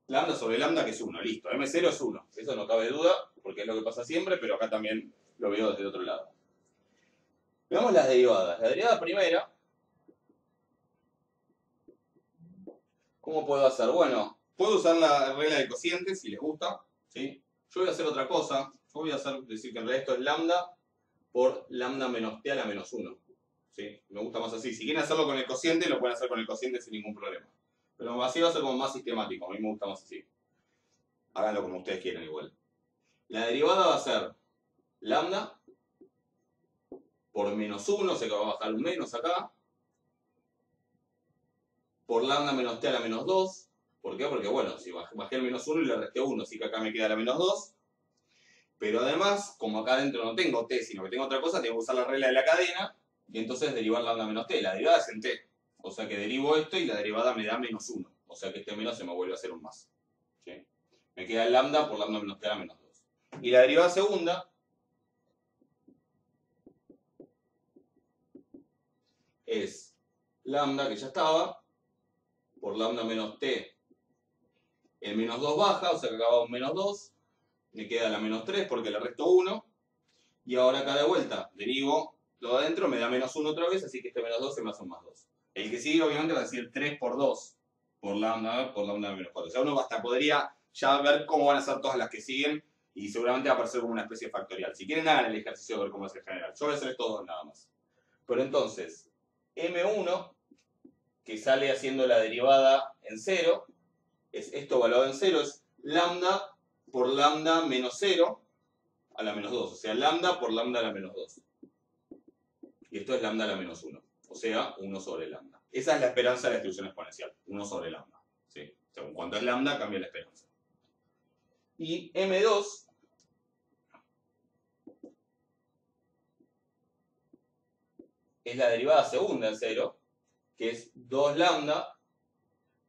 Lambda sobre lambda, que es 1, listo. M0 es 1. Eso no cabe duda, porque es lo que pasa siempre, pero acá también lo veo desde el otro lado. Veamos las derivadas. La derivada primera, ¿cómo puedo hacer? Bueno, puedo usar la regla de cocientes si les gusta, ¿sí? Yo voy a hacer otra cosa. Yo voy a decir que en realidad esto es lambda por lambda menos t a la menos 1. ¿Sí? Me gusta más así. Si quieren hacerlo con el cociente, lo pueden hacer con el cociente sin ningún problema. Pero así va a ser como más sistemático. A mí me gusta más así. Háganlo como ustedes quieran igual. La derivada va a ser lambda por menos 1, o sea que va a bajar un menos acá, por lambda menos t a la menos 2. ¿Por qué? Porque, bueno, si bajé el menos 1 y le resté 1, así que acá me queda la menos 2. Pero además, como acá adentro no tengo t, sino que tengo otra cosa, tengo que usar la regla de la cadena, y entonces derivar lambda menos t. La derivada es en t. O sea que derivo esto y la derivada me da menos 1. O sea que este menos se me vuelve a hacer un más. ¿Sí? Me queda el lambda por lambda menos t a la menos 2. Y la derivada segunda es lambda, que ya estaba, por lambda menos t. El menos 2 baja, o sea que acá va un menos 2. Me queda la menos 3 porque le resto 1. Y ahora acá de vuelta derivo todo adentro, me da menos 1 otra vez, así que este menos 2 se me hace un más 2. El que sigue obviamente va a decir 3 por 2 por lambda menos 4. O sea, uno hasta podría ya ver cómo van a ser todas las que siguen y seguramente va a aparecer como una especie de factorial. Si quieren hagan el ejercicio de ver cómo es el general. Yo voy a hacer estos dos nada más. Pero entonces, M1, que sale haciendo la derivada en 0, es esto evaluado en 0, es lambda por lambda menos 0 a la menos 2. O sea, lambda por lambda a la menos 2. Y esto es lambda a la menos 1. O sea, 1 sobre lambda. Esa es la esperanza de la distribución exponencial. 1 sobre lambda. ¿Sí? Según cuánto es lambda, cambia la esperanza. Y M2 es la derivada segunda en 0, que es 2 lambda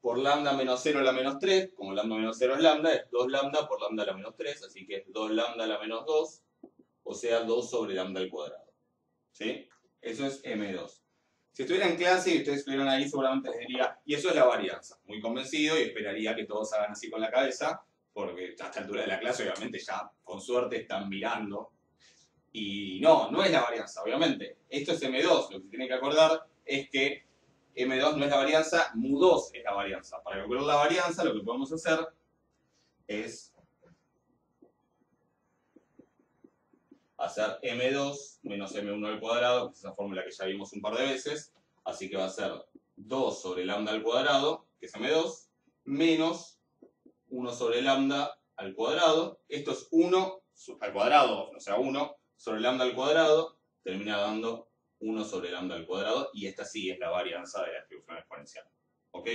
por lambda menos 0 a la menos 3. Como lambda menos 0 es lambda, es 2 lambda por lambda a la menos 3. Así que es 2 lambda a la menos 2. O sea, 2 sobre lambda al cuadrado. ¿Sí? Eso es M2. Si estuviera en clase y ustedes estuvieran ahí, seguramente les diría, y eso es la varianza. Muy convencido y esperaría que todos hagan así con la cabeza, porque a esta altura de la clase, obviamente, ya con suerte están mirando. Y no es la varianza, obviamente. Esto es M2. Lo que se tiene que acordar es que M2 no es la varianza, mu2 es la varianza. Para calcular la varianza, lo que podemos hacer es hacer M2 menos M1 al cuadrado, que es esa fórmula que ya vimos un par de veces. Así que va a ser 2 sobre lambda al cuadrado, que es M2, menos 1 sobre lambda al cuadrado. Esto es 1 al cuadrado, o sea, 1 sobre lambda al cuadrado, termina dando 1 sobre lambda al cuadrado, y esta sí es la varianza de la distribución exponencial. ¿Ok?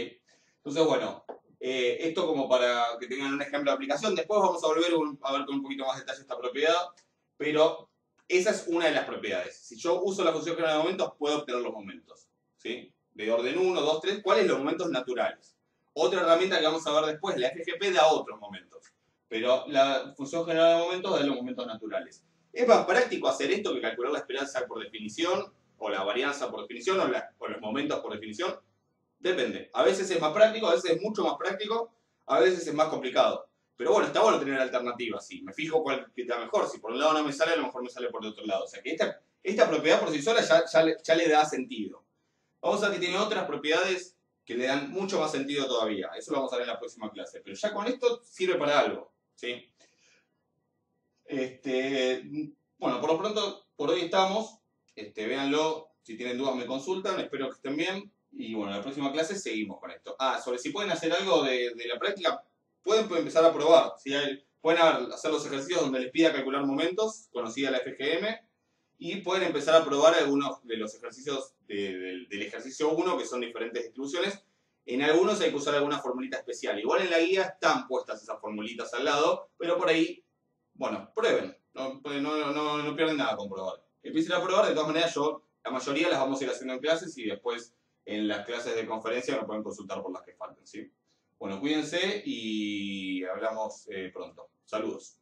Entonces, bueno, esto como para que tengan un ejemplo de aplicación. Después vamos a volver a ver con un poquito más detalle esta propiedad, pero esa es una de las propiedades. Si yo uso la función general de momentos, puedo obtener los momentos. ¿Sí? De orden 1, 2, 3, ¿cuáles son los momentos naturales? Otra herramienta que vamos a ver después, la FGP da otros momentos. pero la función general de momentos da los momentos naturales. ¿Es más práctico hacer esto que calcular la esperanza por definición, o la varianza por definición, o los momentos por definición? Depende. A veces es más práctico, a veces es mucho más práctico, a veces es más complicado. Pero bueno, está bueno tener alternativas. Si me fijo cuál queda mejor, si por un lado no me sale, a lo mejor me sale por el otro lado. O sea que esta propiedad por sí sola ya le da sentido. Vamos a ver que tiene otras propiedades que le dan mucho más sentido todavía. Eso lo vamos a ver en la próxima clase. Pero ya con esto sirve para algo. ¿Sí? Bueno, por lo pronto, por hoy estamos. Véanlo. Si tienen dudas me consultan. Espero que estén bien. Y bueno, en la próxima clase seguimos con esto. Sobre si pueden hacer algo de la práctica, pueden empezar a probar. ¿Sí? Pueden hacer los ejercicios donde les pida calcular momentos, conocida la FGM, y pueden empezar a probar algunos de los ejercicios del ejercicio 1, que son diferentes distribuciones. En algunos hay que usar alguna formulita especial. Igual en la guía están puestas esas formulitas al lado, pero por ahí, bueno, prueben. No pierden nada con probar. Empiecen a probar, de todas maneras la mayoría las vamos a ir haciendo en clases y después en las clases de conferencia nos pueden consultar por las que falten, ¿sí? Bueno, cuídense y hablamos pronto. Saludos.